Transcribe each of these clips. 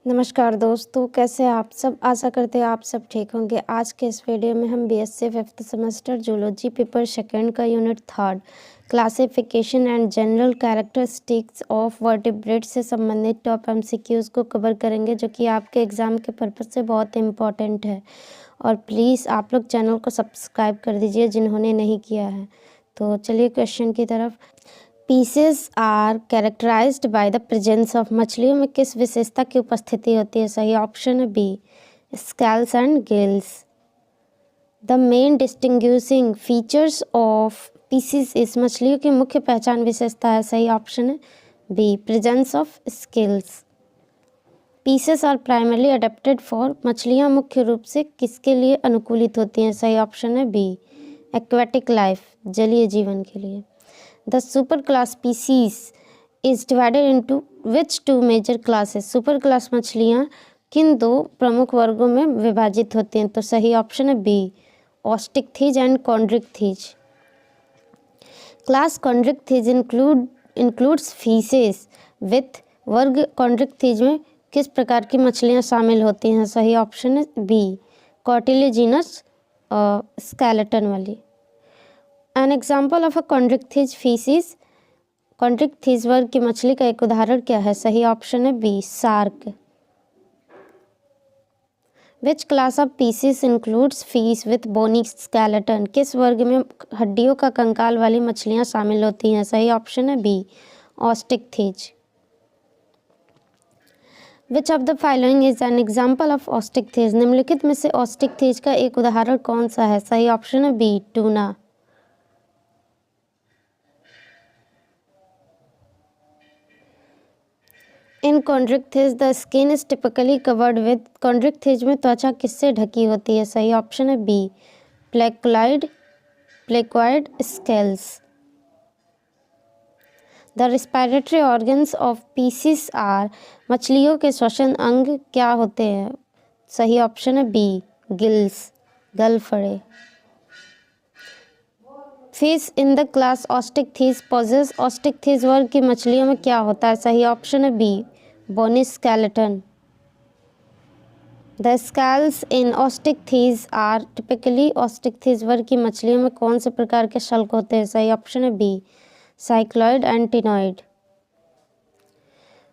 नमस्कार दोस्तों, कैसे हैं आप सब। आशा करते हैं आप सब ठीक होंगे। आज के इस वीडियो में हम BSc 5th semester zoology paper second का unit 3 classification and general characteristics of vertebrates से संबंधित टॉप एमसीक्यूज़ को कवर करेंगे, जो कि आपके एग्ज़ाम के पर्पज़ से बहुत इम्पॉर्टेंट है। और प्लीज़ आप लोग चैनल को सब्सक्राइब कर दीजिए जिन्होंने नहीं किया है। तो चलिए क्वेश्चन की तरफ। Pisces are characterized by the presence of. मछलियों में किस विशेषता की उपस्थिति होती है? सही ऑप्शन है B, scales and gills. The main distinguishing features of pisces is. मछलियों की मुख्य पहचान विशेषता है। सही ऑप्शन है b, presence of scales. Pisces are primarily adapted for. मछलियाँ मुख्य रूप से किसके लिए अनुकूलित होती हैं? सही ऑप्शन है बी, एक्वेटिक लाइफ, जलीय जीवन के लिए। The superclass species is divided into which two major classes? Super class मछलियाँ किन दो प्रमुख वर्गों में विभाजित होती हैं? तो सही ऑप्शन है B, osteichthyes and chondrichthyes. Class chondrichthyes includes pisces with. वर्ग कॉन्ड्रिकथीज में किस प्रकार की मछलियाँ शामिल होती हैं? सही ऑप्शन है बी, कार्टिलेजिनस स्केलेटन वाली। An example of a chondrichthyes pisces. Chondrichthyes वर्ग की मछली का एक उदाहरण क्या है? सही ऑप्शन है b, shark. Which class of Pisces includes fish with bony skeleton. किस वर्ग में हड्डियों का कंकाल वाली मछलियाँ शामिल होती हैं? सही ऑप्शन है B, Osteichthyes. Which of the following is an example of Osteichthyes. निम्नलिखित में से ऑस्टिकथीज का एक उदाहरण कौन सा है? सही ऑप्शन है B, tuna. In chondrichthyes the skin is typically covered with. Chondrichthyes में त्वचा किससे ढकी होती है? सही ऑप्शन है B, placoid scales. The respiratory organs of pisces are. मछलियों के श्वसन अंग क्या होते हैं? सही ऑप्शन है बी, गिल्स, गलफड़े। Fish in the class osteichthyes possess. Osteichthyes वर्ग की मछलियों में क्या होता है? सही ऑप्शन है B, bony skeleton. The scales in osteichthyes are typically. Osteichthyes वर्ग की मछलियों में कौन से प्रकार के शल्क होते हैं? सही ऑप्शन है B, cycloid and ctenoid.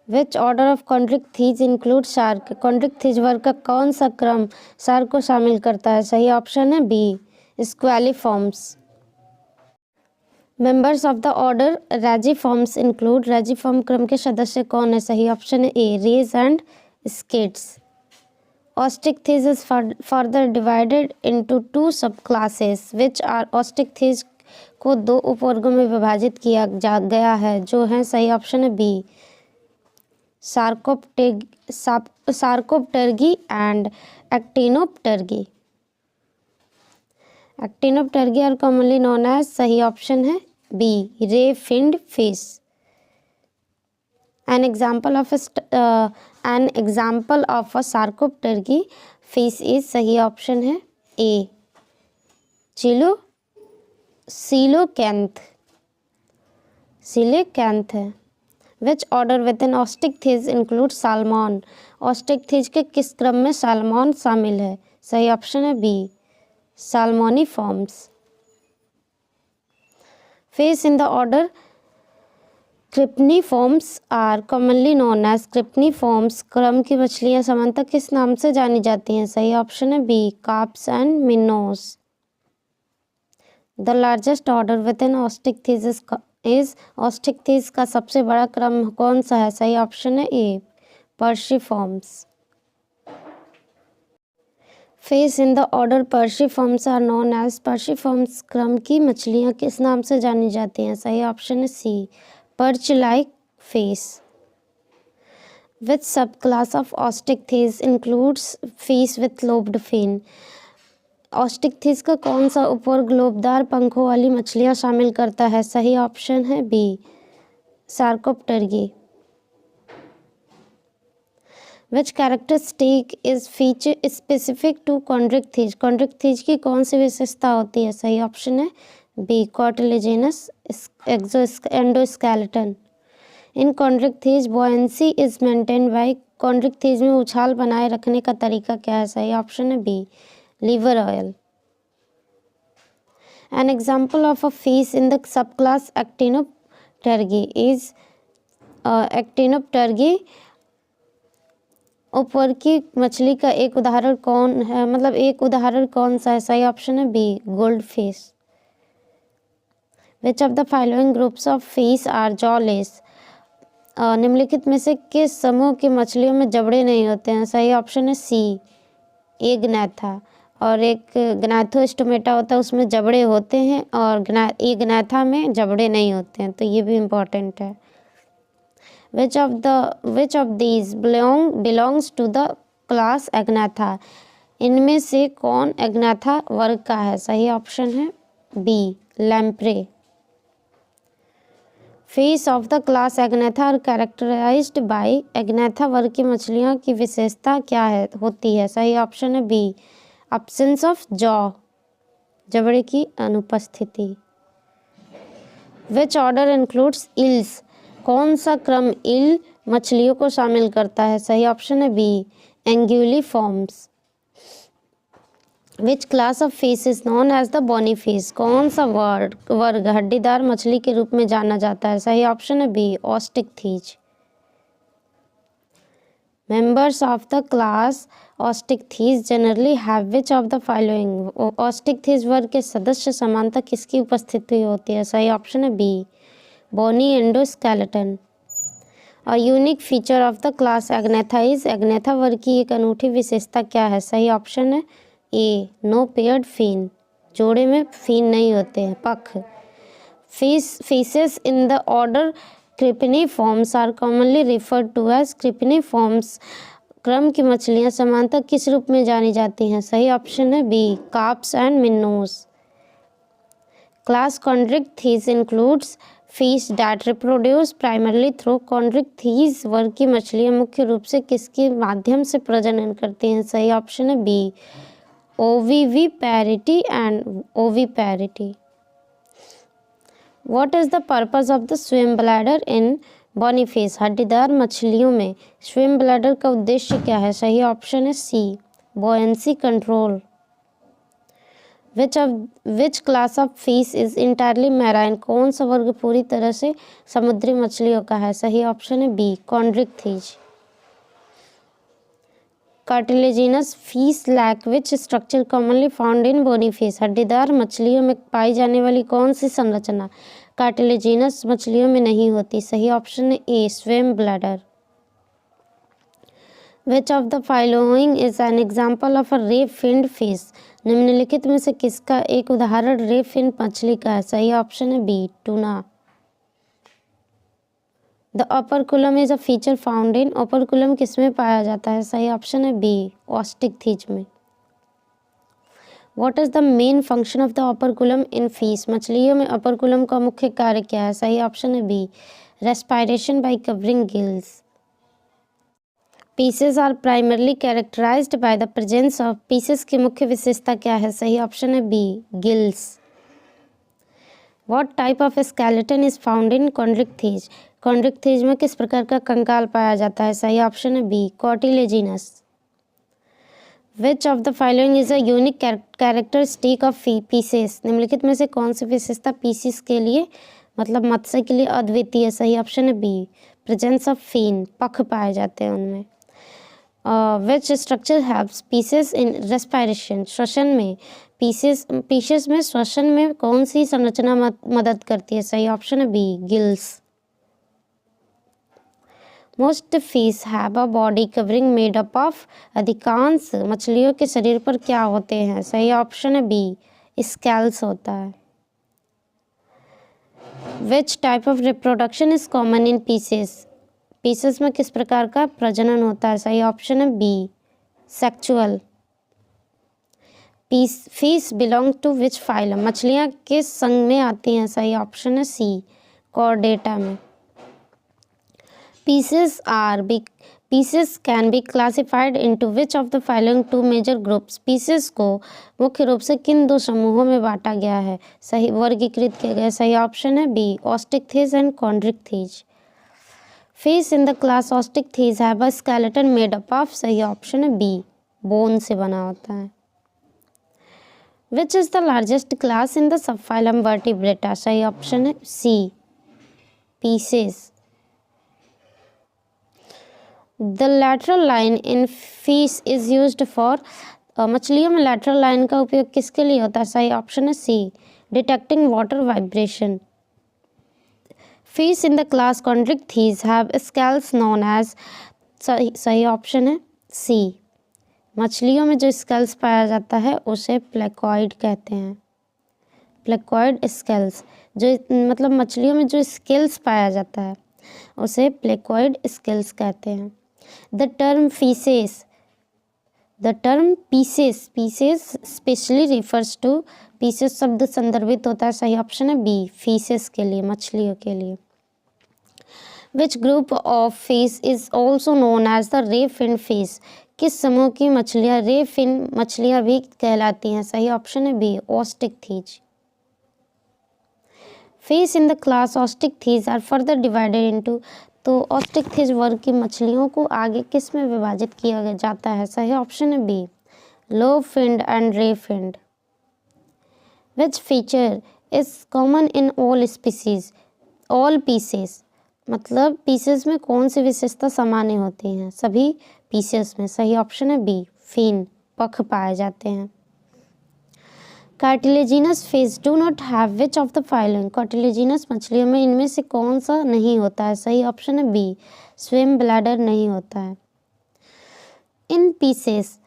Which order of chondrichthyes include shark. Chondrichthyes वर्ग का कौन सा क्रम शार्क को शामिल करता है? सही ऑप्शन है B, squaliformes. Members of the order rajiformes include. Rajiform क्रम के सदस्य कौन है? सही ऑप्शन है A, rays and skates. Osteichthyes is further divided into two sub classes which are. Osteichthyes को दो उपवर्गों में विभाजित किया गया है, जो हैं। सही ऑप्शन है B, sarcopterygii and actinopterygii. Actinopterygii are commonly known as. सही ऑप्शन है B, ray finned fish. An example of a sarcopterygii fish is। सही ऑप्शन है ए, सीलोकैंथ है। Which order within osteichthyes include salmon. Osteichthyes के किस क्रम में साल्मॉन शामिल है? सही ऑप्शन है B, salmoniformes. Fish in the order cypriniformes are commonly known as. Cypriniformes क्रम की मछलियाँ सामान्यतः किस नाम से जानी जाती हैं? सही ऑप्शन है B, carps and minnows. The largest order within osteichthyes is. Osteichthyes का सबसे बड़ा क्रम कौन सा है? सही ऑप्शन है A, perciformes. Fish in the order perciformes are known as. Perciformes क्रम की मछलियाँ किस नाम से जानी जाती हैं? सही ऑप्शन है c, perch like fish. Which subclass of Osteichthyes includes fish with lobed fin. Osteichthyes का कौन सा उपवर्ग लोबदार पंखों वाली मछलियाँ शामिल करता है? सही ऑप्शन है B, sarcopterygii. Which characteristic is feature specific to chondrichthyes. Chondrichthyes की कौन सी विशेषता होती है? सही ऑप्शन है B, cartilaginous endoskeleton. In chondrichthyes, buoyancy is maintained by chondrichthyes में उछाल बनाए रखने का तरीका क्या है? सही ऑप्शन है b, liver oil. An example of a fish in the subclass Actinopterygii is Actinopterygii उपवर्गीय मछली का एक उदाहरण कौन है? मतलब एक उदाहरण कौन सा है? सही ऑप्शन है b, goldfish. Which of the following groups of fish are jawless? निम्नलिखित में से किस समूह की मछलियों में जबड़े नहीं होते हैं? सही ऑप्शन है सी, एक ग्नैथा। और एक ग्नैथोस्टोमेटा होता है, उसमें जबड़े होते हैं, और एक ग्नैथा में जबड़े नहीं होते हैं, तो ये भी इम्पोर्टेंट है। Which of these belongs to the class agnatha? इनमें से कौन एग्नाथा वर्ग का है? सही ऑप्शन है B, lamprey. Fish of the class agnatha are characterized by? Agnatha वर्ग की मछलियों की विशेषता क्या है होती है? सही ऑप्शन है बी, absence of jaw, जबड़े की अनुपस्थिति। Which order includes eels? कौन सा क्रम ईल मछलियों को शामिल करता है? सही ऑप्शन है B, एंग्यूलिफॉर्म्स। Which class of fish is known as the bony fish? कौन सा वर्ग हड्डीदार मछली के रूप में जाना जाता है? सही ऑप्शन है B, Osteichthyes. Members of the class Osteichthyes generally have which of the following? Osteichthyes वर्ग के सदस्य समानता किसकी उपस्थिति होती है? सही ऑप्शन है बी, बोनी एंडोस्केलेटन। और unique feature of the class Agnatha is? Agnatha वर्ग की एक अनूठी विशेषता क्या है? सही ऑप्शन है ए, नो पेयर्ड फिन, जोड़े में फिन नहीं होते हैं, पख। Fishes in the order cypriniformes are commonly referred to as cypriniformes. क्रम की मछलियां समानतः किस रूप में जानी जाती हैं? सही ऑप्शन है B, carps and minnows. Class chondrichthyes includes fish that reproduce primarily through? Chondrichthyes वर्ग की मछलियां मुख्य रूप से किसके माध्यम से प्रजनन करती हैं? सही ऑप्शन है B, ovoviviparity and oviparity. What is the purpose of the swim bladder in bony fish? हड्डीदार मछलियों में swim bladder का उद्देश्य क्या है? सही ऑप्शन है सी, buoyancy control। Which class of fish is entirely marine? कौन सा वर्ग पूरी तरह से समुद्री मछलियों का है? सही ऑप्शन है B, chondrichthyes. Cartilaginous fish lack which structure commonly found in bony fish? हड्डीदार मछलियों में पाई जाने वाली कौन सी संरचना कार्टिलेजिनस मछलियों में नहीं होती? सही ऑप्शन है A, swim bladder. Which of the following is an example of a ray finned fish? निम्नलिखित में से किसका एक उदाहरण रे फिन मछली का है? सही ऑप्शन है B, tuna. The operculum is a feature found in? Operculum किसमें पाया जाता है? सही ऑप्शन है बी, ऑस्टिकथीज में। What is the main function of the operculum in fish? मछलियों में ओपर्कुलम का मुख्य कार्य क्या है? सही ऑप्शन है B, respiration by covering gills. Pisces are primarily characterized by the presence of? Pisces की मुख्य विशेषता क्या है? सही ऑप्शन है B, gills. What type of skeleton is found in chondrichthyes? Chondrichthyes में किस प्रकार का कंकाल पाया जाता है? सही ऑप्शन है B, cartilaginous. Which of the following is a unique characteristic of Pisces? निम्नलिखित में से कौन सी विशेषता पीसेस के लिए मतलब मत्स्य के लिए अद्वितीय है? सही ऑप्शन है बी, प्रेजेंस ऑफ फिन, पख पाए जाते हैं उनमें। Which structure helps pieces in respiration? श्वसन में पीसेस में श्वसन में कौन सी संरचना मदद करती है? सही ऑप्शन है B, gills. Most fish have a body covering made up of? अधिकांश मछलियों के शरीर पर क्या होते हैं? सही ऑप्शन है बी, स्कैल्स होता है। विच type of reproduction is common in pieces? Pieces में किस प्रकार का प्रजनन होता है? सही ऑप्शन है b, sexual. Fish belong to which phylum? मछलियाँ किस संघ में आती हैं? सही ऑप्शन है सी, कॉर्डेटा में। Pieces can be classified into which of the following two major groups? Pieces को मुख्य रूप से किन दो समूहों में बांटा गया है? सही वर्गीकृत किया गया? सही ऑप्शन है B, osteichthyes and chondrichthyes. Fish in the class osteichthyes have a skeleton made up of, सही ऑप्शन है बी, बोन से बना होता है। Which is the largest class in the subphylum vertebrata, सही ऑप्शन है C, pisces. The lateral line in fish is used for, मछलियों में लैटरल लाइन का उपयोग किसके लिए होता है, सही ऑप्शन है C, detecting water vibration. Fish in the class chondrichthyes have scales known as, सही ऑप्शन है सी, मछलियों में जो स्केल्स पाया जाता है उसे प्लेकॉइड कहते हैं। प्लेकॉइड स्केल्स, जो मतलब मछलियों में जो स्केल्स पाया जाता है उसे प्लेकॉइड स्केल्स कहते हैं। The term Pisces specially refers to, Pisces शब्द संदर्भित होता है, सही ऑप्शन है बी, फिशेस के लिए, मछलियों के लिए। Which group of fish is also known as the ray fin fish, किस समूह की मछलियाँ रे फिन मछलियाँ भी कहलाती हैं, सही ऑप्शन है B, Osteichthyes. Fish in the class Osteichthyes are further divided into, तो ऑस्टिकथीज वर्ग की मछलियों को आगे किस में विभाजित किया जाता है, सही ऑप्शन है बी, लो फिन्ड एंड रे finned. Which feature is common in all species, all pieces, मतलब पीसेस में कौन सी विशेषता सामान्य होती हैं, सभी पीसेस में, सही ऑप्शन है बी, फिन, पख पाए जाते हैं। Cartilaginous fish do not have which of the following, cartilaginous मछलियों में इनमें से कौन सा नहीं होता है, सही ऑप्शन है बी, स्विम ब्लैडर नहीं होता है। In pisces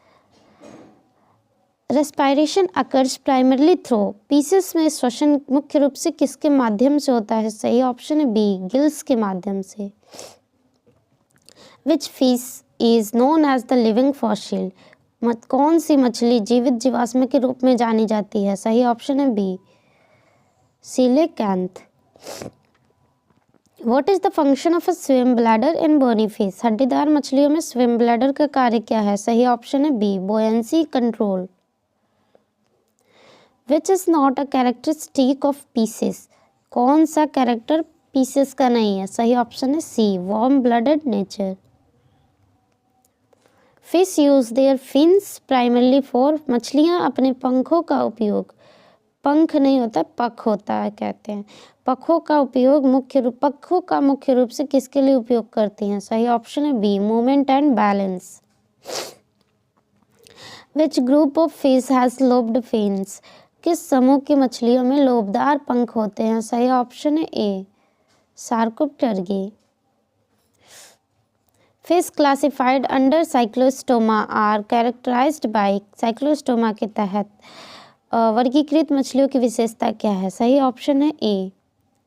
respiration occurs primarily through, pisces में श्वसन मुख्य रूप से किसके माध्यम से होता है, सही ऑप्शन है बी, गिल्स के माध्यम से। Which fish is known as the living fossil, कौन सी मछली जीवित जीवाश्म के रूप में जानी जाती है, सही ऑप्शन है B, coelacanth. What is the function of a swim bladder in bony fish, हड्डीदार मछलियों में स्विम ब्लैडर का कार्य क्या है, सही ऑप्शन है B, buoyancy control. Which is not a characteristic of pisces, कौन सा कैरेक्टर पीसेस का नहीं है, सही ऑप्शन है C, warm blooded nature. Fish use their fins primarily for, मछलियाँ अपने पंखों का उपयोग, पंख नहीं होता पख होता है कहते हैं, पखों का मुख्य रूप से किसके लिए उपयोग करती हैं, सही ऑप्शन है b, movement and balance. Which group of fish has lobed fins, किस समूह की मछलियों में लोबदार पंख होते हैं, सही ऑप्शन है A, Sarcopterygii. Fish classified under Cyclostoma are characterized by, Cyclostoma के तहत वर्गीकृत मछलियों की विशेषता क्या है, सही ऑप्शन है ए,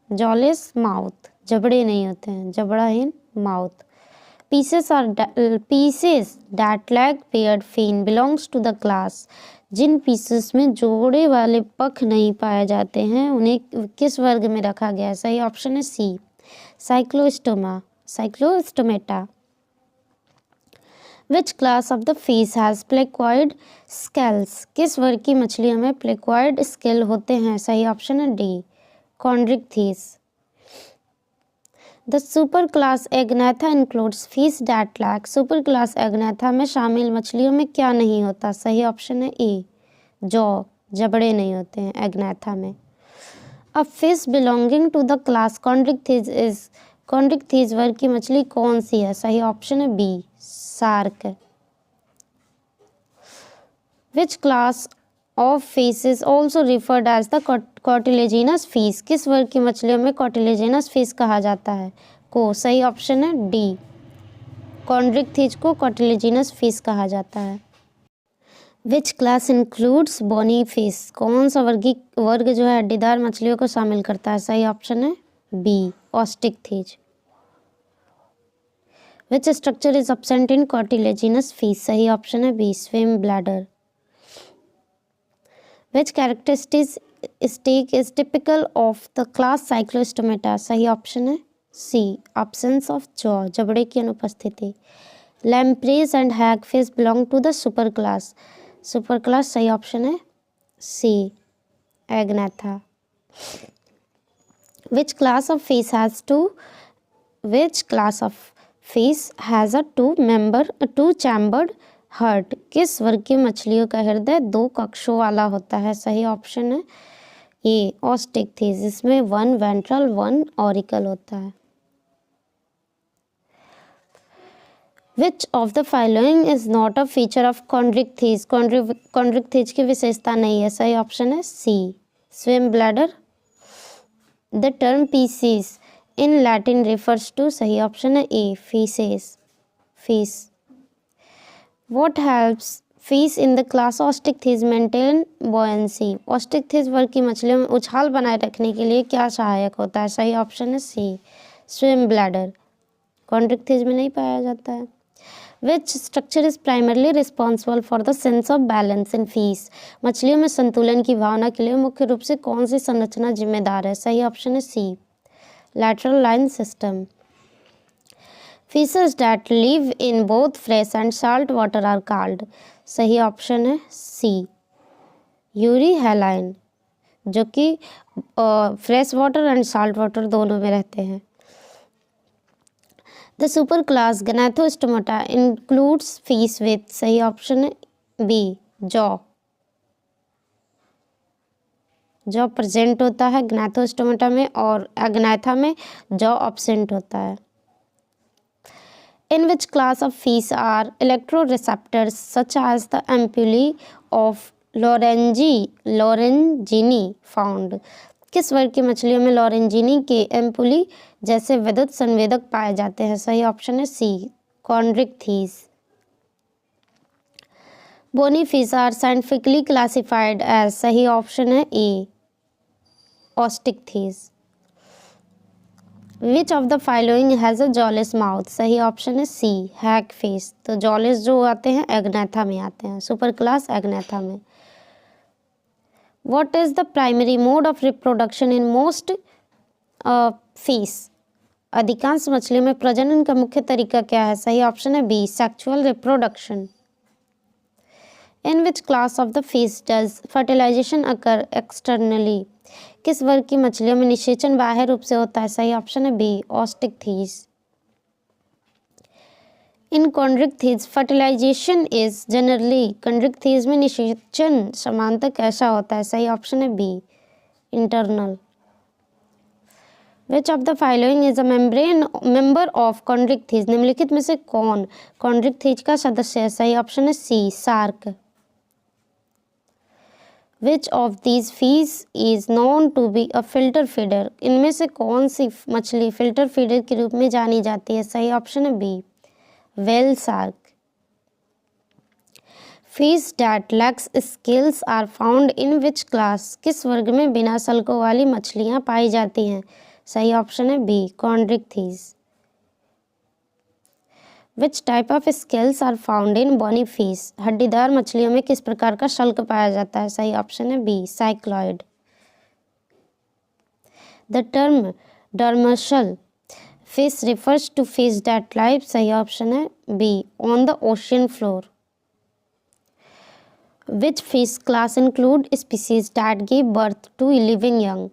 जॉलेस माउथ, जबड़े नहीं होते हैं, जबड़ाहीन mouth. Pisces that lack paired fin belongs to the class, जिन पीसेस में जोड़े वाले पख नहीं पाए जाते हैं उन्हें किस वर्ग में रखा गया है, सही ऑप्शन है C, Cyclostomata. Which class of the fish has placoid scales, किस वर्ग की मछलियों में प्लेकॉइड स्केल होते हैं, सही ऑप्शन है d, Chondrichthyes. The super class Agnatha includes fish that lack, super class Agnatha में शामिल मछलियों में क्या नहीं होता, सही ऑप्शन है ए, जॉ, जबड़े नहीं होते हैं एग्नेथा में। A fish belonging to the class Chondrichthyes is, Chondrichthyes वर्ग की मछली कौन सी है, सही ऑप्शन है b, shark. Which class of fish is also referred as the cartilaginous fish, किस वर्ग की मछलियों में कार्टिलेजिनस फिश कहा जाता है को, सही ऑप्शन है डी, कॉन्ड्रिक्थीज को कार्टिलेजिनस फिश कहा जाता है। Which class includes bony fish, कौन सा वर्ग जो है हड्डीदार मछलियों को शामिल करता है, सही ऑप्शन है B, Osteichthyes. Which structure is absent in cartilaginous fish, सही ऑप्शन है B, swim bladder. Which characteristic is typical of the class Cyclostomata, सही ऑप्शन है सी, एब्सेंस ऑफ जॉ, जबड़े की अनुपस्थिति। Lampreys and hagfish belong to the super class, super class सही option है C, Agnatha. Which class of fish has two which class of fish has a two chambered heart? किस वर्ग की मछलियों का हृदय 2 कक्षों वाला होता है? सही ऑप्शन है ए ऑस्टिकथिस, जिसमें 1 वेंट्रल 1 ऑरिकल होता है। Which of the following is not a feature of Chondrichthyes? Chondrichthyes की विशेषता नहीं है। सही ऑप्शन है C swim bladder. The term Pisces in Latin refers to, सही ऑप्शन है A Pisces, fish. What helps fish in the class Osteichthyes maintain buoyancy? Osteichthyes वर्ग की मछलियों में उछाल बनाए रखने के लिए क्या सहायक होता है? सही ऑप्शन है सी स्विम ब्लैडर। कॉन्ड्रिक्थिस में नहीं पाया जाता है। Which structure is primarily responsible for the sense of balance in fish? मछलियों में संतुलन की भावना के लिए मुख्य रूप से कौन सी संरचना जिम्मेदार है? सही ऑप्शन है सी lateral line system. Fishes that live in both fresh and salt water are called, सही ऑप्शन है सी यूरी हैलाइन, जो कि fresh water and salt water दोनों में रहते हैं। The super class Gnathostomata includes fish with, सही ऑप्शन है बी जॉ प्रेजेंट होता है गैनाथोस्टोमाटा में, और एग्नाथा में जॉ ऑब्सेंट होता है। In which class of fish are electroreceptors such as the ampullae of Lorenzini found? किस वर्ग की मछलियों में लॉरेंजिनी के एम्पुली जैसे विद्युत संवेदक पाए जाते हैं? सही ऑप्शन है C Chondrichthyes. Bony fish are scientifically classified as, सही ऑप्शन है A Osteichthyes. Which of the following has a jawless mouth? सही ऑप्शन है सी हैग फिश। तो जॉलेस जो आते हैं एग्नाथा में आते हैं, सुपर क्लास एग्नाथा में। What is the primary mode of reproduction in most fish? अधिकांश मछलियों में प्रजनन का मुख्य तरीका क्या है? सही ऑप्शन है B sexual reproduction. In which class of the fish does fertilization occur externally? किस वर्ग की मछलियों में निषेचन बाह्य रूप से होता है? सही ऑप्शन है B Osteichthyes. In Chondrichthyes fertilization is generally, Chondrichthyes में निषेचन समांतर कैसा होता है? सही ऑप्शन है B internal. Which of the following is a member of Chondrichthyes? निम्नलिखित में से कौन कॉन्ड्रिक्थिस का सदस्य है? सही ऑप्शन है सी shark. Which of these fish is known to be a filter feeder? इनमें से कौन सी मछली फिल्टर फीडर के रूप में जानी जाती है? सही ऑप्शन है b whale shark. Fish that lacks scales are found in which class? किस वर्ग में बिना सल्कों वाली मछलियां पाई जाती हैं? सही ऑप्शन है B Chondrichthyes. Which type of scales are found in bony fish? हड्डीदार मछलियों में किस प्रकार का शल्क पाया जाता है? सही ऑप्शन है B cycloid. The term demersal fish refers to fish that live, सही ऑप्शन है B on the ocean floor. Which fish class include species that give birth to living young?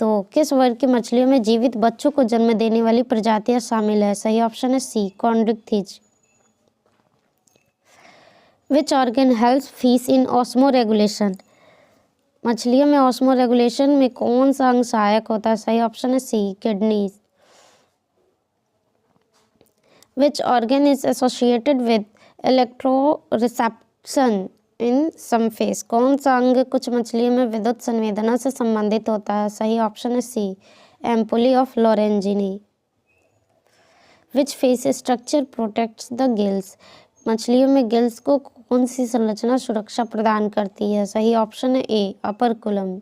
तो किस वर्ग की मछलियों में जीवित बच्चों को जन्म देने वाली प्रजातियां शामिल है? सही ऑप्शन है C Chondrichthyes. Which organ helps fish in osmoregulation? मछलियों में ऑस्मो रेगुलेशन में कौन सा अंग सहायक होता है? सही ऑप्शन है C kidneys. Which organ is associated with electroreception in some fish? कौन सा अंग कुछ मछलियों में विद्युत संवेदना से संबंधित होता है? सही ऑप्शन है C ampullae of Lorenzini. Which fish structure protects the gills? मछलियों में गिल्स को कौन सी संरचना सुरक्षा प्रदान करती है? सही ऑप्शन है A operculum.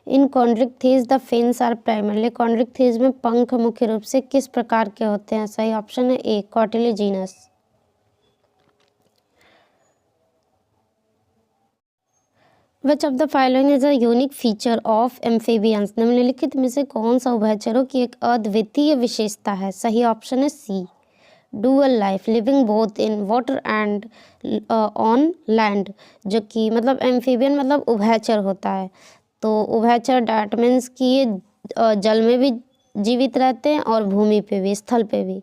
In Chondrichthyes the fins are primarily, Chondrichthyes में पंख मुख्य रूप से किस प्रकार के होते हैं? सही ऑप्शन है A cartilaginous. Which of the following is a unique feature of amphibians? निम्नलिखित में से कौन सा उभयचरों की एक अद्वितीय विशेषता है? सही ऑप्शन है C dual life living both in water and on land, जो कि मतलब एम्फीबियन मतलब उभयचर होता है। तो उभयचर डैट मीन्स कि ये जल में भी जीवित रहते हैं और भूमि पे भी, स्थल पे भी।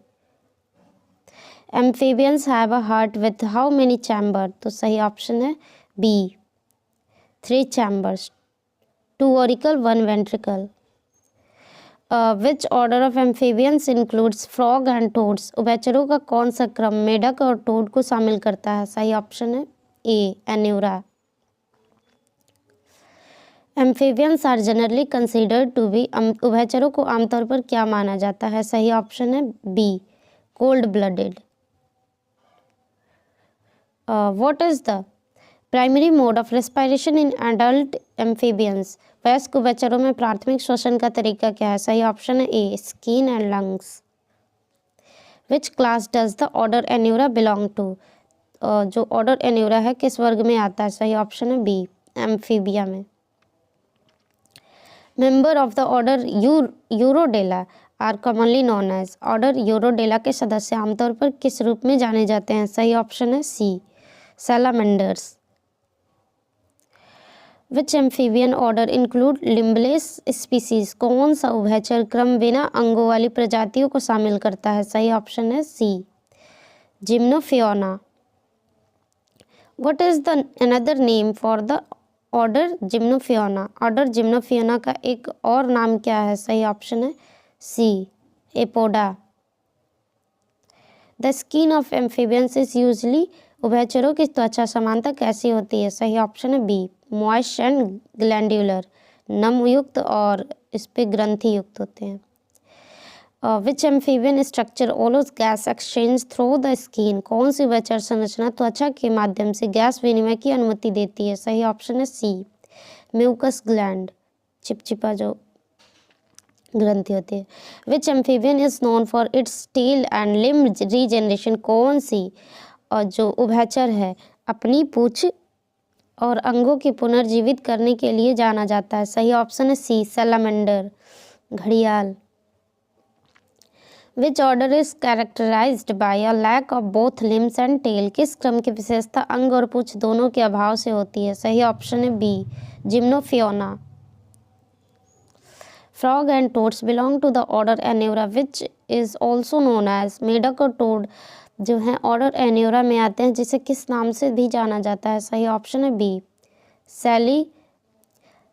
Amphibians have a heart with how many chamber, तो सही ऑप्शन है B 3 chambers, 2 auricle 1 ventricle. Which order of amphibians includes frog and toads, उभयचरों का कौन सा क्रम मेढक और टोड को शामिल करता है? सही ऑप्शन है A Anura. Amphibians are generally considered to be, उभयचरों को आमतौर पर क्या माना जाता है? सही ऑप्शन है b cold blooded. What is the primary mode of respiration in adult amphibians, वयस्क उभयचरों में प्राथमिक श्वसन का तरीका क्या है? सही ऑप्शन है A skin and lungs. Which class does the order Anura belong to, जो ऑर्डर एन्यूरा है किस वर्ग में आता है? सही ऑप्शन है बी एम्फीबिया में। Member of the order Urodela are commonly known as, order Urodela के सदस्य आमतौर पर किस रूप में जाने जाते हैं? सही ऑप्शन है C salamanders. Which amphibian order include limbless species, कौन सा उभयचर क्रम बिना अंगों वाली प्रजातियों को शामिल करता है? सही ऑप्शन है C Gymnophiona. What is the another name for the order Gymnophiona, order Gymnophiona का एक और नाम क्या है? सही ऑप्शन है C Apoda. The skin of amphibians is usually, उभयचरों की त्वचा समानता कैसी होती है? सही ऑप्शन है बी मॉइस्ट एंड ग्लैंड्यूलर, नम युक्त और इस पे ग्रंथि युक्त होते हैं। Which amphibian structure allows gas exchange through the skin, कौन सी उभयचर संरचना त्वचा के माध्यम से गैस विनिमय की अनुमति देती है? सही ऑप्शन है सी म्यूकस ग्लैंड, चिपचिपा जो ग्रंथि होती है। Which amphibian is known for its tail and limb regeneration, कौन सी और जो उभयचर है अपनी पूंछ और अंगों की पुनर्जीवित करने के लिए जाना जाता है? सही ऑप्शन है सी सैलामेंडर, घड़ियाल। Which order is characterized by a lack of both limbs and tail, किस क्रम की विशेषता अंग और पूंछ दोनों के अभाव से होती है? सही ऑप्शन है B Gymnophiona. Frog and toads belong to the order Anura which is also known as, मेढक और टोड जो हैं ऑर्डर एन्यूरा में आते हैं जिसे किस नाम से भी जाना जाता है? सही ऑप्शन है B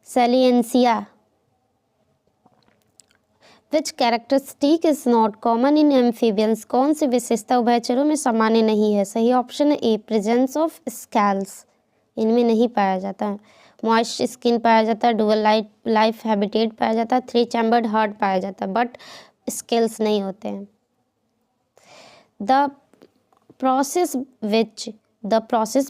Salientia. Which characteristic is not common in amphibians, कौन सी विशेषता उभयचरों में सामान्य नहीं है? सही ऑप्शन है ए प्रेजेंस ऑफ स्कैल्स, इनमें नहीं पाया जाता है। मॉइस्ट स्किन पाया जाता है, डुअल लाइफ हैबिटेट पाया जाता है, 3 चैम्बर्ड हार्ट पाया जाता है, बट स्केल्स नहीं होते हैं। The process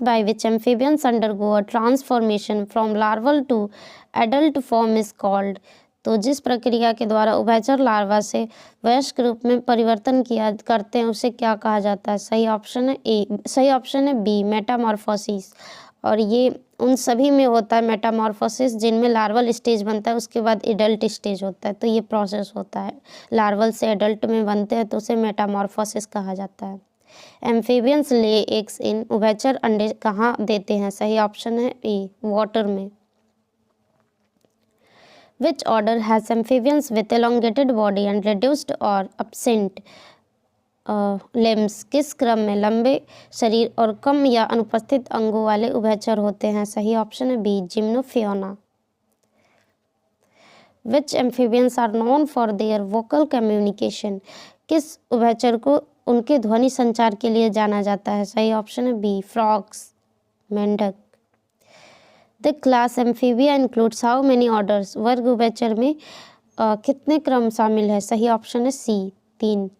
by which amphibians undergo a transformation from larval to adult form is called, तो जिस प्रक्रिया के द्वारा उभयचर लार्वा से वयस्क रूप में परिवर्तन किया करते हैं उसे क्या कहा जाता है? सही ऑप्शन है बी मेटामॉर्फोसिस, और ये उन सभी में होता है मेटामॉर्फोसिस जिनमें लार्वल स्टेज बनता है उसके बाद एडल्ट स्टेज होता है, तो ये प्रोसेस होता है लार्वल से एडल्ट में बनते हैं तो उसे मेटामॉर्फोसिस कहा जाता है। एम्फीबियंस ले एग्स इन, उभयचर अंडे कहाँ देते हैं? सही ऑप्शन है ए वाटर में। Which order has amphibians with elongated body and reduced और absent लिम्स, किस क्रम में लंबे शरीर और कम या अनुपस्थित अंगों वाले उभयचर होते हैं? सही ऑप्शन है B Gymnophiona. Which amphibians are known for their vocal communication, किस उभयचर को उनके ध्वनि संचार के लिए जाना जाता है? सही ऑप्शन है बी फ्रॉग्स, मेंढक। The class amphibia includes how many orders, वर्ग उभयचर में कितने क्रम शामिल है? सही ऑप्शन है C 3।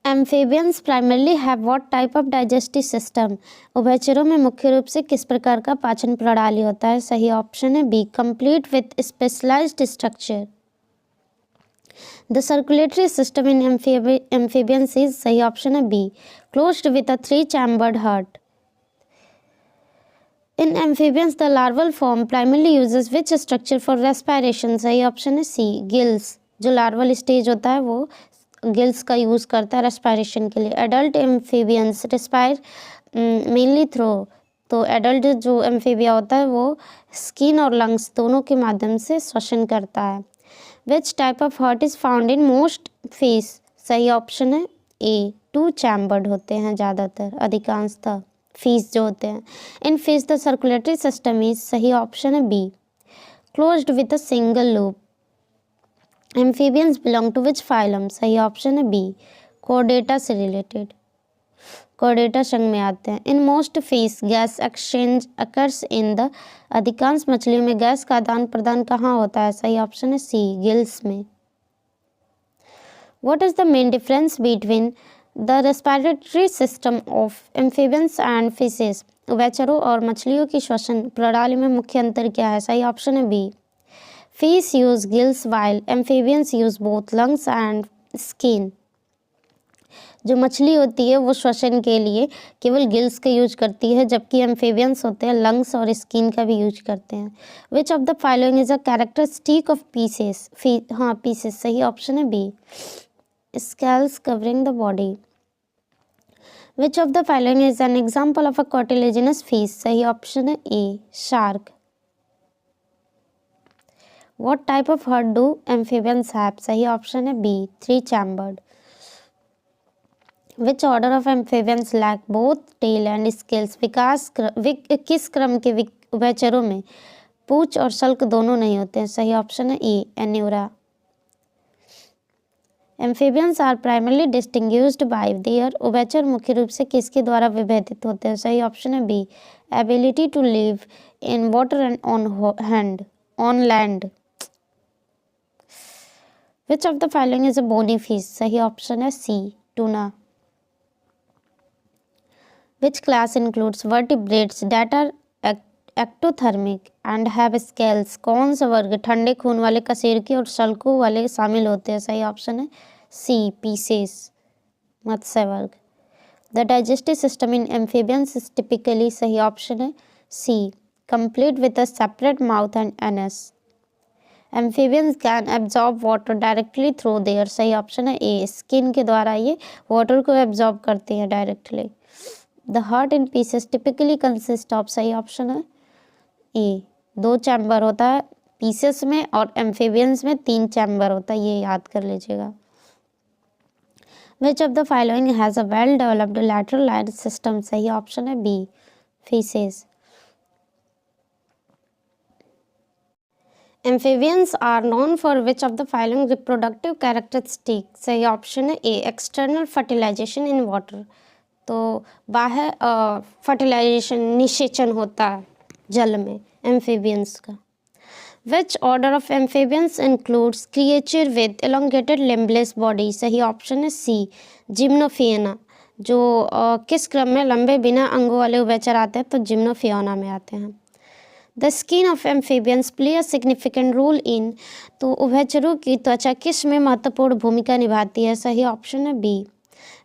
Amphibians primarily have what type of digestive system, उभयचरों में मुख्य रूप से किस प्रकार का पाचन प्रणाली होता है? सही ऑप्शन है b complete with specialized structure. The circulatory system in amphibians is, सही ऑप्शन है b closed with a 3 chambered heart. In amphibians the larval form primarily uses which structure for respiration? सही ऑप्शन है c gills, जो larval stage होता है वो gills का use करता है रेस्पिरेशन के लिए। Adult amphibians respire mainly through तो एडल्ट जो एम्फीबिया होता है वो स्किन और लंग्स दोनों के माध्यम से श्वसन करता है। विच type of heart is found in most fish? सही ऑप्शन है ए, 2 चैम्बर्ड होते हैं ज़्यादातर, अधिकांशतः फिश जो होते हैं। In fish the circulatory system is, सही ऑप्शन है b, closed with a single loop. Amphibians belong to which phylum? सही ऑप्शन है बी, कोर्डेटा से रिलेटेड, कोर्डेटा संघ में आते हैं। In most fish gas exchange occurs in the, अधिकांश मछलियों में गैस का आदान प्रदान कहाँ होता है? सही ऑप्शन है सी, गिल्स में। What is the main difference between the respiratory system of amphibians and fishes? उभयचरों और मछलियों की श्वसन प्रणाली में मुख्य अंतर क्या है? सही ऑप्शन है b, fish use gills while amphibians use both lungs and skin. जो मछली होती है वो श्वसन के लिए केवल गिल्स का यूज करती है, जबकि एम्फीबियंस होते हैं लंग्स और स्किन का भी यूज करते हैं। विच of the following is a characteristic of pieces? हाँ, पीसेस, सही ऑप्शन है B, scales covering the body. Which of the following is an example of a cartilaginous fish? सही ऑप्शन है ए, shark. What type of heart do amphibians have? सही option है B, 3 chambered. Which order of amphibians lack both tail and scales? किस क्रम के उभयचरों में पूंछ और सल्क दोनों नहीं होते हैं? सही ऑप्शन है A, Anura. Amphibians are primarily distinguished by their, उभयचर मुख्य रूप से किसके द्वारा विभेदित होते हैं? सही ऑप्शन है B, ability to live in water and on land. Which of the following is a bony fish? सही ऑप्शन है C, tuna. Which class includes vertebrates that are ectothermic and have scales? कौन सा वर्ग ठंडे खून वाले कशेरुकी और सल्कों वाले शामिल होते हैं? सही ऑप्शन है सी, पीसेस, मत्स्य वर्ग। The digestive system in amphibians is typically, सही ऑप्शन है C, complete with a separate mouth and anus. Amphibians can absorb water directly through their, सही ऑप्शन है ए, स्किन के द्वारा ये वाटर को एब्जॉर्ब करते हैं directly. The heart in pieces typically consist of, सही ऑप्शन है ए, 2 चैम्बर होता है पीसेस में और एम्फीबियंस में 3 चैम्बर होता है, ये याद कर लीजिएगा। Which of the following has a well developed lateral line system? सही ऑप्शन है b, fishes. Amphibians are known for which of the following reproductive characteristic? सही ऑप्शन है ए, एक्सटर्नल फर्टिलाइजेशन इन वाटर, तो बाहर फर्टिलाइजेशन, निषेचन होता है जल में एम्फीबियंस का। विच order of amphibians includes creature with elongated limbless body? सही ऑप्शन है सी, जिम्नोफियना। जो किस क्रम में लंबे बिना अंगों वाले उभयचर आते हैं? तो जिम्नोफियोना में आते हैं। The skin of amphibians play a significant role in, तो उभयचरों की त्वचा किस में महत्वपूर्ण भूमिका निभाती है? सही ऑप्शन है B,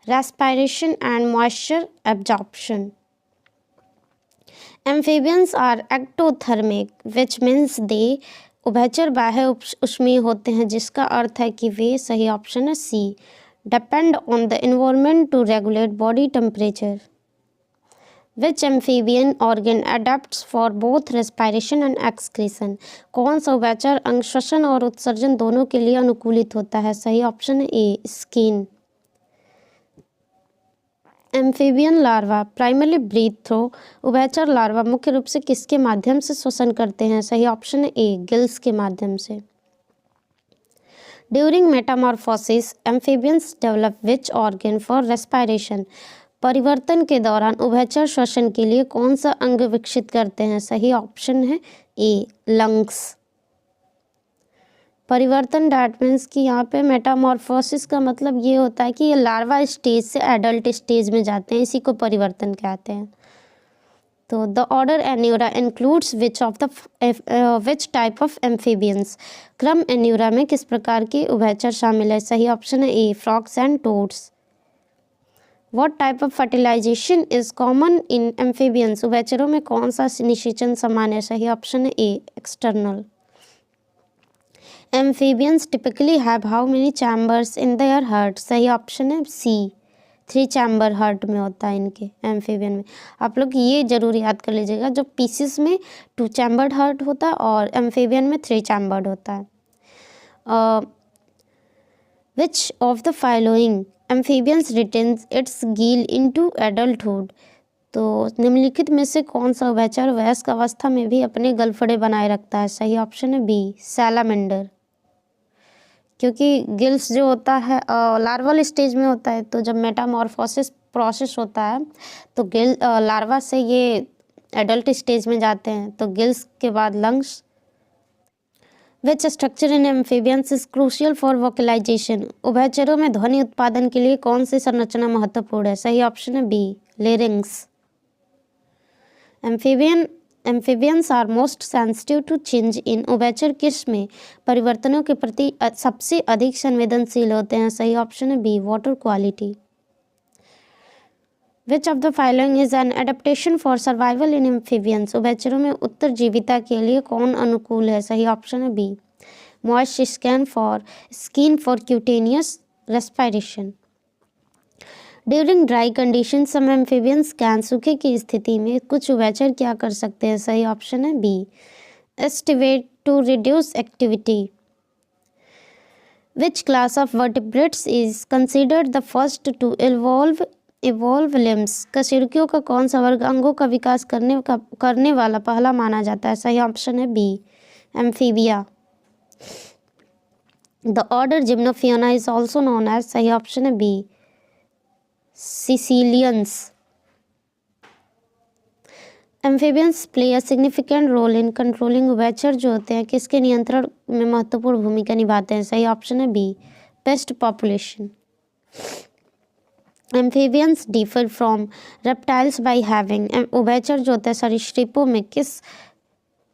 respiration and moisture absorption. Amphibians are ectothermic which means they, उभयचर बाह्य उष्मीय होते हैं, जिसका अर्थ है कि वे, सही ऑप्शन है C, depend on the environment to regulate body temperature. Which amphibian organ adapts for both respiration and excretion? कौन सा उभयचर अंग श्वसन और उत्सर्जन दोनों के लिए अनुकूलित होता है? सही ऑप्शन है A, skin. Amphibian larva primarily breathe through, उभयचर लार्वा मुख्य रूप से किसके माध्यम से श्वसन करते हैं? सही ऑप्शन है ए, गिल्स के माध्यम से। During Metamorphosis amphibians develop which organ for respiration? परिवर्तन के दौरान उभयचर श्वसन के लिए कौन सा अंग विकसित करते हैं? सही ऑप्शन है ए, लंग्स। परिवर्तन डैट मीन्स कि यहाँ पे मेटामॉर्फोसिस का मतलब ये होता है कि ये लार्वा स्टेज से एडल्ट स्टेज में जाते हैं, इसी को परिवर्तन कहते हैं। तो the order Anura includes which type of amphibians? क्रम एन्यूरा में किस प्रकार के उभयचर शामिल है? सही ऑप्शन है A, frogs and toads. What type of fertilization is common in amphibians? उभयचरों में कौन सा निषेचन समान है? सही ऑप्शन है ए, external. Amphibians typically have how many chambers in their heart? सही ऑप्शन है सी, 3 चैम्बर हार्ट में होता है इनके एम्फीबियन में। आप लोग ये ज़रूर याद कर लीजिएगा, जो पीसेस में 2 चैम्बर्ड हार्ट होता है और एम्फीबियन में 3 चैम्बर्ड होता है। Which of the following amphibians retains it's Gill into adulthood. तो निम्नलिखित में से कौन सा उभयचर वयस्क अवस्था में भी अपने गलफड़े बनाए रखता है? सही ऑप्शन है बी, सैलामेंडर। क्योंकि गिल्स जो होता है लार्वल स्टेज में होता है, तो जब मेटामॉर्फोसिस प्रोसेस होता है तो लार्वा से ये एडल्ट स्टेज में जाते हैं, तो गिल्स के बाद lungs. Which structure in amphibians is crucial for vocalization. उभयचरों में ध्वनि उत्पादन के लिए कौन सी संरचना महत्वपूर्ण है? सही ऑप्शन है b, larynx. Amphibians are most sensitive to change in. उभयचर किस में परिवर्तनों के प्रति सबसे अधिक संवेदनशील होते हैं? सही ऑप्शन है B, water quality. Which of the following is an adaptation for survival in amphibians. उभयचरों में उत्तरजीविता के लिए कौन अनुकूल है? सही ऑप्शन है B, moist skin for cutaneous respiration. During dry condition some amphibians can. सूखे की स्थिति में कुछ उभयचर क्या कर सकते हैं? सही ऑप्शन है B, aestivate to reduce activity. Which class of vertebrates is considered the first to evolve limbs. कशेरुकियों का कौन सा वर्ग अंगों का विकास करने वाला पहला माना जाता है? सही ऑप्शन है B, Amphibia. The order Gymnophiona is also known as. सही ऑप्शन है B, caecilians. Amphibians play a significant role in controlling. उभयचर जो होते हैं किसके नियंत्रण में महत्वपूर्ण भूमिका निभाते हैं? सही ऑप्शन है B, pest population. Amphibians differ from reptiles by having. उभयचर जो होते हैं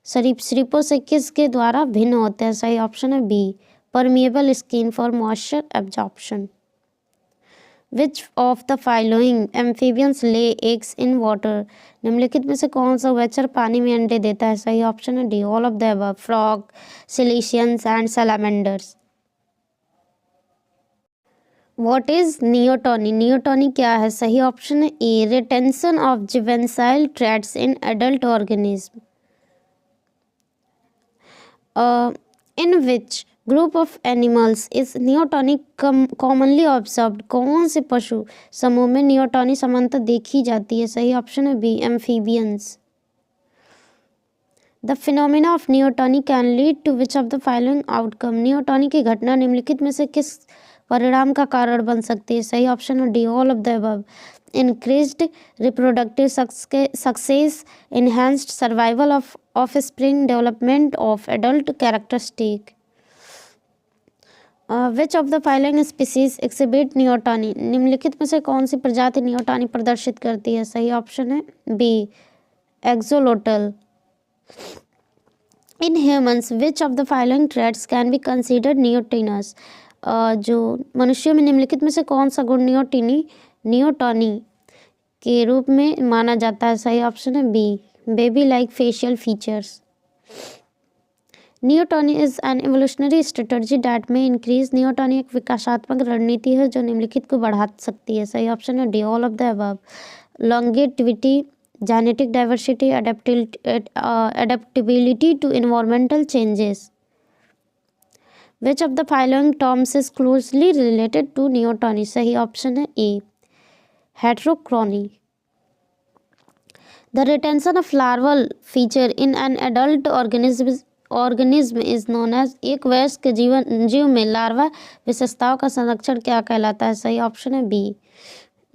सरीसृपों से किसके द्वारा भिन्न होते हैं? सही ऑप्शन है B, permeable skin for moisture absorption. Which of the following amphibians lay eggs in water. निम्नलिखित में से कौन सा उभयचर पानी में अंडे देता है? सही ऑप्शन है D, all of the above, frog, caecilians and salamanders. What is neoteny. Neoteny क्या है? सही ऑप्शन है A, retention of juvenile traits in adult organism. In which group of animals is neoteny commonly observed. कौन से पशु समूह में नियोटोनी सामान्यतः देखी जाती है? सही ऑप्शन है B, amphibians. The phenomena of neoteny can lead to which of the following outcome. Neoteny की घटना निम्नलिखित में से किस परिणाम का कारण बन सकती है? सही ऑप्शन है D, all of the above, increased reproductive success, enhanced survival of offspring, development of adult characteristic. Which of the following species exhibit neoteny. निम्नलिखित में से कौन सी प्रजाति नियोटोनी प्रदर्शित करती है? सही ऑप्शन है B, axolotl. In humans which of the following traits can be considered neotenous. जो मनुष्यों में निम्नलिखित में से कौन सा गुण नियोटोनी के रूप में माना जाता है? सही ऑप्शन है B, baby like facial features. Neoteny is an evolutionary strategy that may increase. Neoteny एक विकासात्मक रणनीति है जो निम्नलिखित को बढ़ा सकती है? सही ऑप्शन है D, all of the above, longevity, genetic diversity, adaptability to environmental changes. Which of the following terms is closely related to neoteny? सही ऑप्शन है ए, heterochrony. The retention of larval feature in an adult organism is known as। एक वयस्क जीव में larva विशेषताओं का संरक्षण क्या कहलाता है? सही ऑप्शन है बी,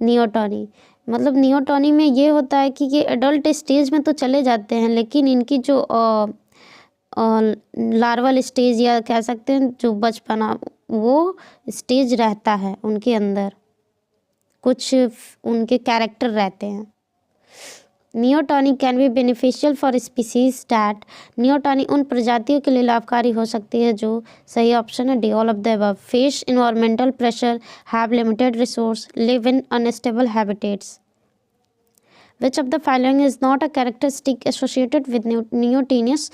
नियोटोनी। मतलब नियोटोनी में ये होता है कि ये एडल्ट स्टेज में तो चले जाते हैं, लेकिन इनकी जो लार्वल स्टेज या कह सकते हैं जो बचपना, वो स्टेज रहता है उनके अंदर, कुछ उनके कैरेक्टर रहते हैं। Neoteny can be beneficial for species that. Neoteny उन प्रजातियों के लिए लाभकारी हो सकती है जो, सही ऑप्शन है D, all of the above, face environmental pressure, have limited resource, live in unstable habitats. Which of the following is not a characteristic associated with neotenous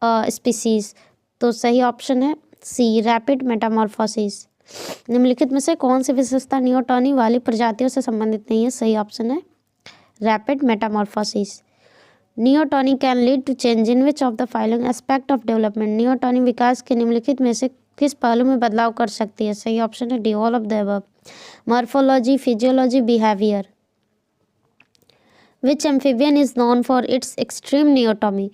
species. तो सही ऑप्शन है सी, रैपिड मेटामॉर्फोसिस। निम्नलिखित में से कौन सी विशेषता नियोटॉनी वाली प्रजातियों से संबंधित नहीं है? सही ऑप्शन है rapid metamorphosis. Neoteny can lead to change in which of the following aspect of development. Neoteny विकास के निम्नलिखित में से किस पहलू में बदलाव कर सकती है? सही ऑप्शन है D all of the above. Morphology, physiology, behaviour. Which amphibian is known for its extreme neoteny.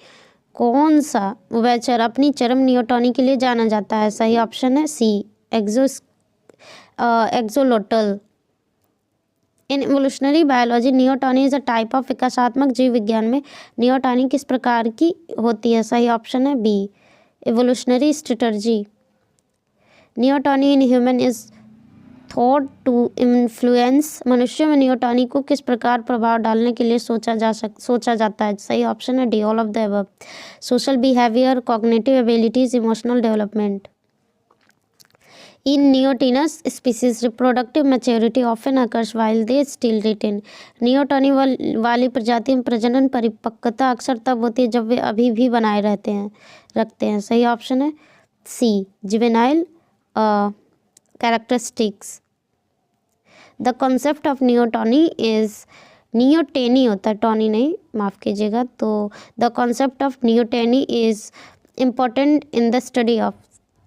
कौन सा उभयचर अपनी चरम नियोटॉनी के लिए जाना जाता है? सही ऑप्शन है C axolotl. In evolutionary biology neoteny is a type of विकासात्मक जीव विज्ञान में नियोटॉनी किस प्रकार की होती है? सही ऑप्शन है B evolutionary strategy. Neoteny in human is thought to influence. मनुष्यों में नियोटॉनी को किस प्रकार प्रभाव डालने के लिए सोचा जाता है? सही ऑप्शन है D all of the above. Social behaviour, cognitive abilities, emotional development. In neotenous species reproductive maturity often occurs while they still retain. Neoteny वाली प्रजाति में प्रजनन परिपक्वता अक्सर तब होती है जब वे अभी भी बनाए रखते हैं। सही ऑप्शन है C juvenile characteristics. The concept of neoteny is neoteny होता है, टॉनी नहीं, माफ़ कीजिएगा। तो the concept of neoteny is important in the study of.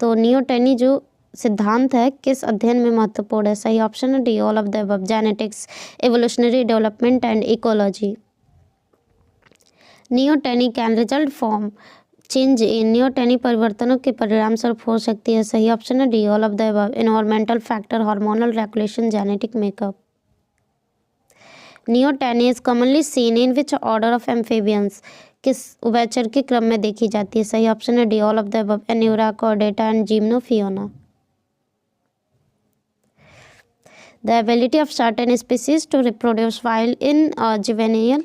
तो नियोटेनी जो सिद्धांत है किस अध्ययन में महत्वपूर्ण है? सही ऑप्शन है D all of the above. Genetics, evolutionary development and ecology. Neoteny can result from change in. Neoteny परिवर्तनों के परिणाम स्वरूप हो सकती है। सही ऑप्शन है D all of the above. Environmental factor, hormonal regulation, genetic makeup. Neoteny is commonly seen in which order of amphibians. किस उभयचर के क्रम में देखी जाती है? सही ऑप्शन है D all of the above. Anura, Chordata and Gymnophiona. The ability of certain species to reproduce while in a juvenile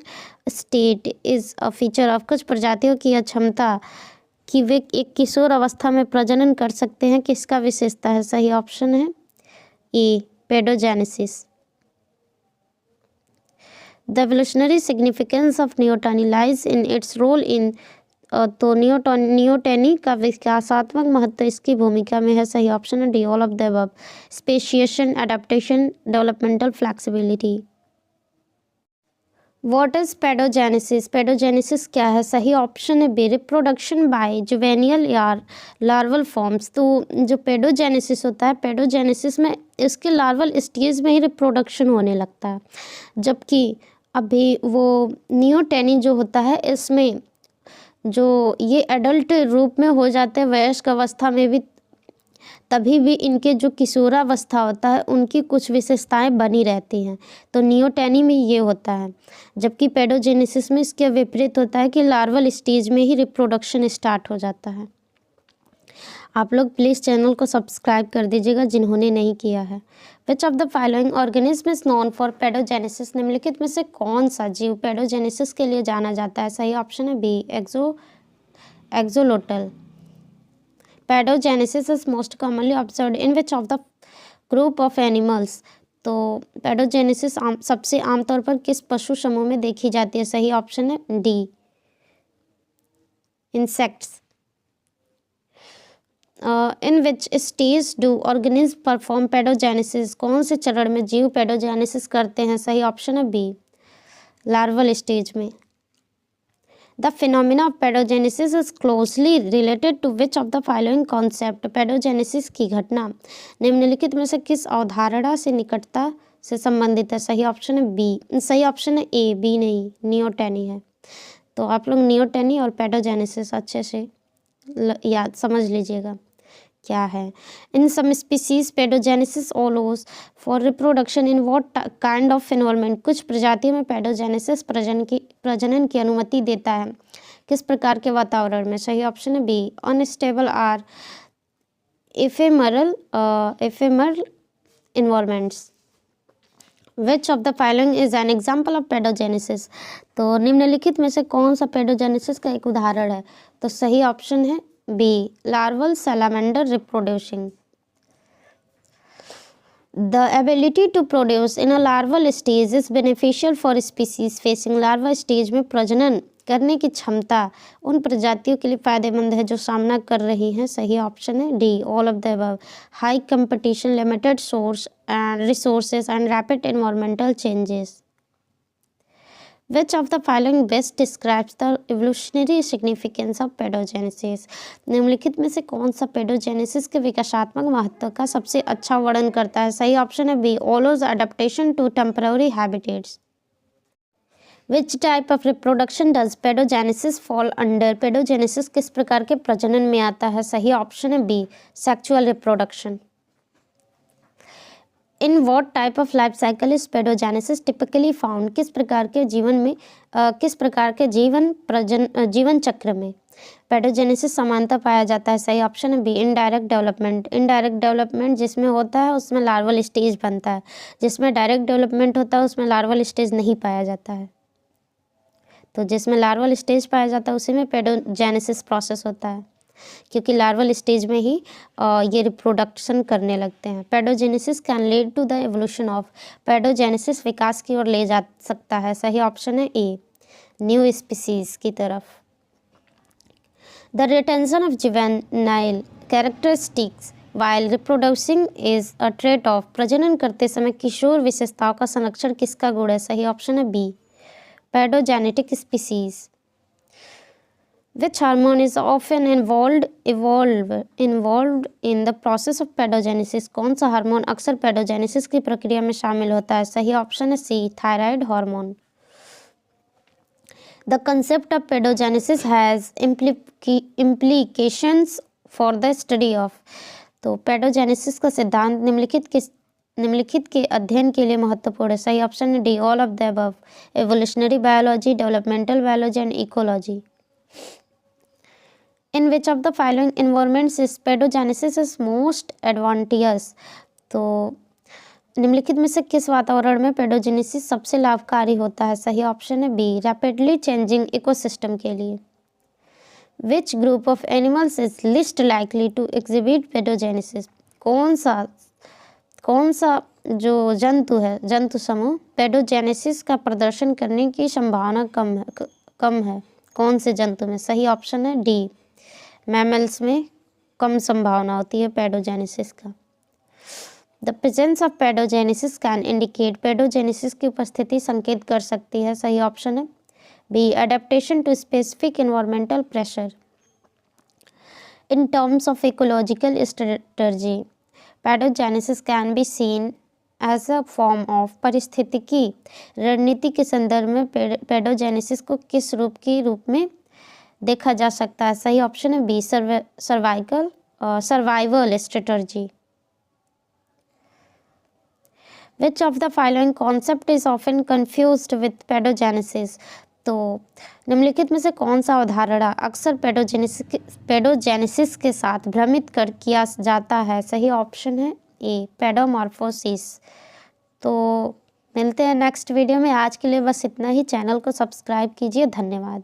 state is a feature of। कुछ प्रजातियों की यह क्षमता कि वे एक किशोर अवस्था में प्रजनन कर सकते हैं किसका विशेषता है? सही ऑप्शन है A paedogenesis. The evolutionary significance of neoteny lies in its role in. तो नियोटेनी का विकासात्मक महत्व इसकी भूमिका में है। सही ऑप्शन है D all of the above. Speciation, adaptation, developmental flexibility. What is paedogenesis? Paedogenesis क्या है? सही ऑप्शन है बी रिप्रोडक्शन बाय जुवेनियल या लार्वल फॉर्म्स। तो जो पेडोजेनेसिस होता है, पेडोजेनेसिस में इसके लार्वल स्टेज में ही रिप्रोडक्शन होने लगता है, जबकि अभी वो नियोटेनी जो होता है इसमें जो ये एडल्ट रूप में हो जाते हैं वयस्क अवस्था में भी, तभी भी इनके जो किशोरावस्था होता है उनकी कुछ विशेषताएं बनी रहती हैं। तो नियोटेनी में ये होता है, जबकि पेडोजेनेसिस में इसके विपरीत होता है कि लार्वल स्टेज में ही रिप्रोडक्शन स्टार्ट हो जाता है। आप लोग प्लीज़ चैनल को सब्सक्राइब कर दीजिएगा जिन्होंने नहीं किया है। Which of the following organism is known for paedogenesis. निम्नलिखित में से कौन सा जीव पेडोजेनेसिस के लिए जाना जाता है? सही ऑप्शन है B axolotl. Paedogenesis is most commonly observed in which of the group of animals. तो पेडोजेनेसिस सबसे आमतौर पर किस पशु समूह में देखी जाती है? सही ऑप्शन है D insects. In which stage do organism perform paedogenesis. कौन से चरण में जीव पेडोजेनेसिस करते हैं? सही ऑप्शन है बी लार्वल स्टेज में। The phenomena of paedogenesis is closely related to which of the following concept. Paedogenesis की घटना निम्नलिखित में से किस अवधारणा से निकटता से संबंधित है? सही ऑप्शन है बी, सही ऑप्शन है ए, बी नहीं, नियोटेनी है। तो आप लोग नियोटेनी और पेडोजेनेसिस अच्छे से याद समझ लीजिएगा क्या है। In some species paedogenesis allows for reproduction in what kind of environment. कुछ प्रजातियों में पेडोजेनेसिस प्रजनन की अनुमति देता है किस प्रकार के वातावरण में? सही ऑप्शन है B unstable or ephemeral environments. Which of the following is an example of paedogenesis. तो निम्नलिखित में से कौन सा पेडोजेनेसिस का एक उदाहरण है? तो सही ऑप्शन है B larval salamander reproducing. The ability to produce in a larval stage is beneficial for species facing. Larva stage में प्रजनन करने की क्षमता उन प्रजातियों के लिए फ़ायदेमंद है जो सामना कर रही हैं। सही ऑप्शन है D, all of the above. High competition, limited source and resources and rapid environmental changes. Which of the following best describes the evolutionary significance of pedogenesis? निम्नलिखित में से कौन सा पेडोजेनेसिस के विकासात्मक महत्व का सबसे अच्छा वर्णन करता है? सही ऑप्शन है B, allows adaptation to temporary habitats. Which type of reproduction does pedogenesis fall under? Paedogenesis किस प्रकार के प्रजनन में आता है? सही ऑप्शन है B, sexual reproduction. In what type of life cycle is paedogenesis typically found? किस प्रकार के जीवन चक्र में पेडोजेनेसिस समानता पाया जाता है? सही ऑप्शन है B, indirect development. Indirect development जिसमें होता है उसमें लार्वल स्टेज बनता है, जिसमें डायरेक्ट डेवलपमेंट होता है उसमें लार्वल स्टेज नहीं पाया जाता है। तो जिसमें लार्वल स्टेज पाया जाता है उसी में पेडोजेनेसिस प्रोसेस होता है, क्योंकि लार्वल स्टेज में ही ये रिप्रोडक्शन करने लगते हैं। Paedogenesis can lead to the evolution of. Paedogenesis विकास की ओर ले जा सकता है। सही ऑप्शन है ए, न्यू स्पीसीज की तरफ। The retention of juvenile characteristics while reproducing is a trait of. प्रजनन करते समय किशोर विशेषताओं का संरक्षण किसका गुण है? सही ऑप्शन है B, paedogenetic species. Which hormone is often involved in the process of pedogenesis? कौन सा हार्मोन अक्सर पेडोजेनेसिस की प्रक्रिया में शामिल होता है? सही ऑप्शन है C, thyroid hormone. The concept of pedogenesis has implications for the study of। तो पेडोजेनेसिस का सिद्धांत निम्नलिखित के अध्ययन के लिए महत्वपूर्ण है। सही ऑप्शन है D, all of the above. Evolutionary biology, developmental biology and ecology. In which of the following environments is pedogenesis is most advantageous? तो निम्नलिखित में से किस वातावरण में पेडोजेनेसिस सबसे लाभकारी होता है? सही ऑप्शन है बी, रैपिडली चेंजिंग इकोसिस्टम के लिए। Which group of animals is least likely to exhibit pedogenesis? कौन सा जो जंतु समूह पेडोजेनेसिस का प्रदर्शन करने की संभावना कम है? कौन से जंतु में? सही ऑप्शन है डी, मैमल्स में कम संभावना होती है पेडोजेनेसिस का। The presence of paedogenesis can indicate. Paedogenesis की उपस्थिति संकेत कर सकती है। सही ऑप्शन है B, adaptation to specific environmental pressure. In terms of ecological strategy, paedogenesis can be seen as a form of. पारिस्थितिकी रणनीति के संदर्भ में पेडोजेनेसिस को किस रूप में देखा जा सकता है? सही ऑप्शन है B, survival strategy. Which of the following concept is often confused with pedogenesis? तो निम्नलिखित में से कौन सा अवधारणा अक्सर पेडोजेनेसिस के साथ भ्रमित किया जाता है? सही ऑप्शन है ए, पेडोमॉर्फोसिस। तो मिलते हैं नेक्स्ट वीडियो में। आज के लिए बस इतना ही। चैनल को सब्सक्राइब कीजिए। धन्यवाद।